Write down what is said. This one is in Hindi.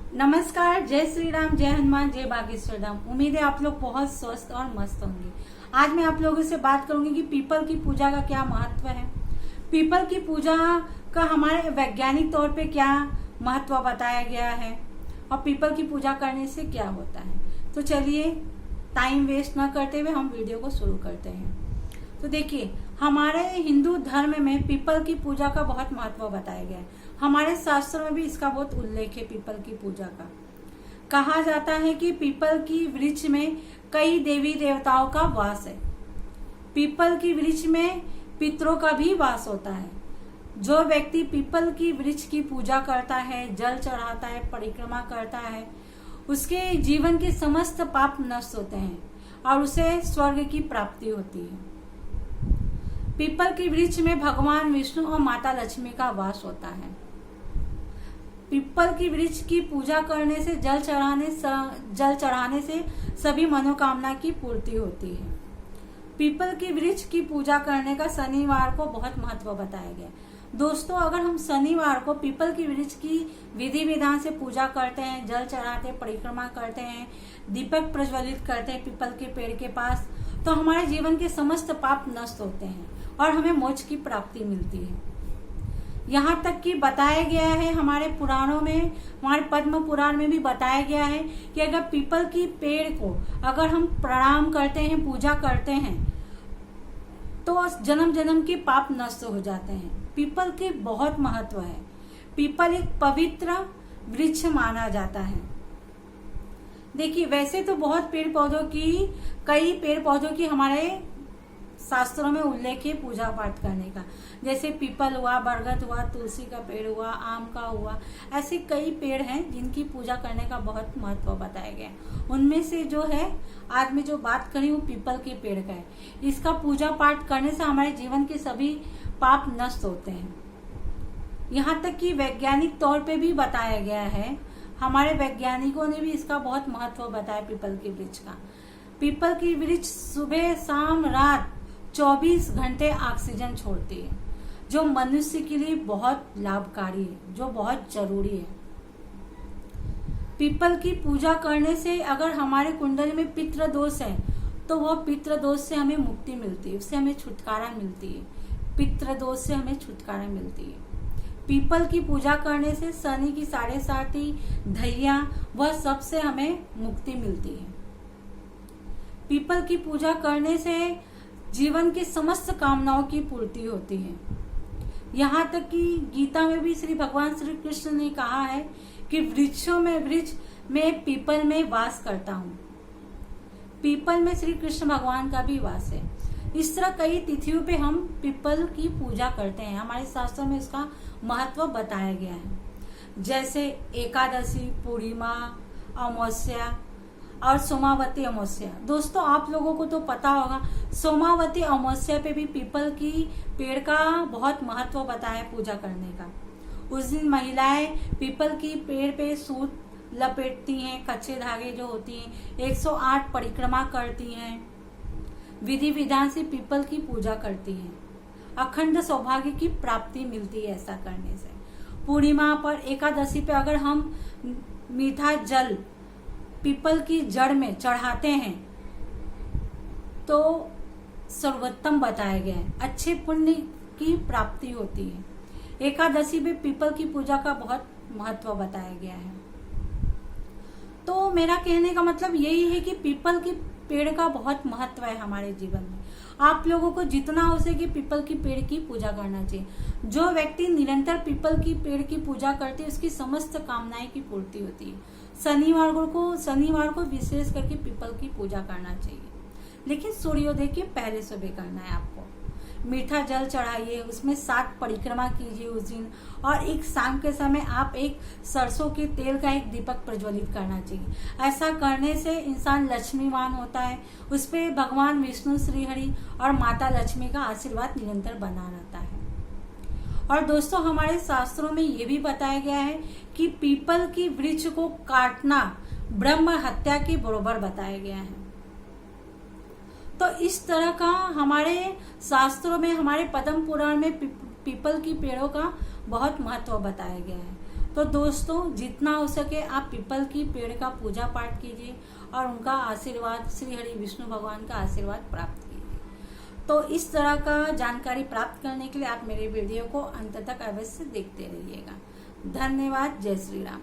नमस्कार, जय श्री राम, जय हनुमान, जय बागेश्वर धाम। उम्मीद है आप लोग बहुत स्वस्थ और मस्त होंगे। आज मैं आप लोगों से बात करूंगी कि पीपल की पूजा का क्या महत्व है। पीपल की पूजा का हमारे वैज्ञानिक तौर पे क्या महत्व बताया गया है और पीपल की पूजा करने से क्या होता है। तो चलिए टाइम वेस्ट न करते हुए हम वीडियो को शुरू करते हैं। तो देखिए, हमारे हिंदू धर्म में पीपल की पूजा का बहुत महत्व बताया गया है। हमारे शास्त्रों में भी इसका बहुत उल्लेख है पीपल की पूजा का। कहा जाता है कि पीपल की वृक्ष में कई देवी देवताओं का वास है। पीपल की वृक्ष में पितरों का भी वास होता है। जो व्यक्ति पीपल की वृक्ष की पूजा करता है, जल चढ़ाता है, परिक्रमा करता है, उसके जीवन के समस्त पाप नष्ट होते हैं और उसे स्वर्ग की प्राप्ति होती है। पीपल की वृक्ष में भगवान विष्णु और माता लक्ष्मी का वास होता है। पीपल की वृक्ष की पूजा करने से जल चढ़ाने से सभी मनोकामना की पूर्ति होती है। पीपल की वृक्ष की पूजा करने का शनिवार को बहुत महत्व बताया गया। दोस्तों, अगर हम शनिवार को पीपल की वृक्ष की विधि विधान से पूजा करते हैं, जल चढ़ाते, परिक्रमा करते हैं, दीपक प्रज्वलित करते हैं पीपल के पेड़ के पास, तो हमारे जीवन के समस्त पाप नष्ट होते हैं और हमें मोक्ष की प्राप्ति मिलती है। यहाँ तक कि बताया गया है, हमारे पुराणों में, हमारे पद्म पुराण में भी बताया गया है कि अगर पीपल की पेड़ को अगर हम प्रणाम करते हैं, पूजा करते हैं, तो जन्म जन्म के पाप नष्ट हो जाते हैं। पीपल के बहुत महत्व है। पीपल एक पवित्र वृक्ष माना जाता है। देखिए, वैसे तो बहुत कई पेड़ पौधों की हमारे शास्त्रों में उल्लेख है पूजा पाठ करने का। जैसे पीपल हुआ, बरगद हुआ, तुलसी का पेड़ हुआ, आम का हुआ, ऐसे कई पेड़ हैं जिनकी पूजा करने का बहुत महत्व बताया गया। उनमें से जो है, आज मैं जो बात करी हूँ पीपल के पेड़ का है। इसका पूजा पाठ करने से हमारे जीवन के सभी पाप नष्ट होते हैं। यहाँ तक कि वैज्ञानिक तौर पे भी बताया गया है। हमारे वैज्ञानिकों ने भी इसका बहुत महत्व बताया पीपल के वृक्ष का। पीपल की वृक्ष सुबह शाम रात 24 घंटे ऑक्सीजन छोड़ती है, जो मनुष्य के लिए बहुत लाभकारी है, जो बहुत जरूरी है। पीपल की पूजा करने से अगर हमारे कुंडली में पितृ दोष है तो वह पितृ दोष से हमें मुक्ति मिलती है, उससे हमें छुटकारा मिलती है। पितृ दोष से हमें छुटकारा मिलती है। पीपल की पूजा करने से शनि की 7.5 धैया, वह सबसे हमें मुक्ति मिलती है। पीपल की पूजा करने से जीवन की समस्त कामनाओं की पूर्ति होती है। यहाँ तक कि गीता में भी श्री भगवान श्री कृष्ण ने कहा है कि वृक्षों में वृक्ष में पीपल में वास करता हूँ। पीपल में श्री कृष्ण भगवान का भी वास है। इस तरह कई तिथियों पे हम पीपल की पूजा करते हैं। हमारे शास्त्रों में इसका महत्व बताया गया है। जैसे एकादशी, पूर्णिमा, अमावस्या और सोमावती अमावस्या। दोस्तों, आप लोगों को तो पता होगा, सोमावती अमावस्या पे भी पीपल की पेड़ का बहुत महत्व बताया पूजा करने का। उस दिन महिलाएं पीपल की पेड़ पे सूत लपेटती हैं, कच्चे धागे जो होती हैं, 108 परिक्रमा करती हैं, विधि विधान से पीपल की पूजा करती हैं। अखंड सौभाग्य की प्राप्ति मिलती है ऐसा करने से। पूर्णिमा पर, एकादशी पे अगर हम मीठा जल पीपल की जड़ में चढ़ाते हैं तो सर्वोत्तम बताया गया है, अच्छे पुण्य की प्राप्ति होती है। एकादशी में पीपल की पूजा का बहुत महत्व बताया गया है। तो मेरा कहने का मतलब यही है कि पीपल की पेड़ का बहुत महत्व है हमारे जीवन में। आप लोगों को जितना हो सके पीपल की पेड़ की पूजा करना चाहिए। जो व्यक्ति निरंतर पीपल की पेड़ की पूजा करते हैं, उसकी समस्त कामनाएं की पूर्ति होती है। शनिवार को विशेष करके पीपल की पूजा करना चाहिए, लेकिन सूर्योदय के पहले सुबह करना है आपको। मीठा जल चढ़ाइए, उसमें 7 परिक्रमा कीजिए उस दिन, और एक शाम के समय आप एक सरसों के तेल का एक दीपक प्रज्वलित करना चाहिए। ऐसा करने से इंसान लक्ष्मीवान होता है, उस पर भगवान विष्णु, श्रीहरि और माता लक्ष्मी का आशीर्वाद निरंतर बना रहता है। और दोस्तों, हमारे शास्त्रों में ये भी बताया गया है कि पीपल की वृक्ष को काटना ब्रह्म हत्या के बराबर बताया गया है। तो इस तरह का हमारे शास्त्रों में, हमारे पद्म पुराण में पीपल की पेड़ों का बहुत महत्व बताया गया है। तो दोस्तों जितना हो सके आप पीपल की पेड़ का पूजा पाठ कीजिए और उनका आशीर्वाद, श्री हरि विष्णु भगवान का आशीर्वाद प्राप्त कीजिए। तो इस तरह का जानकारी प्राप्त करने के लिए आप मेरे वीडियो को अंत तक अवश्य देखते रहिएगा। धन्यवाद। जय श्री राम।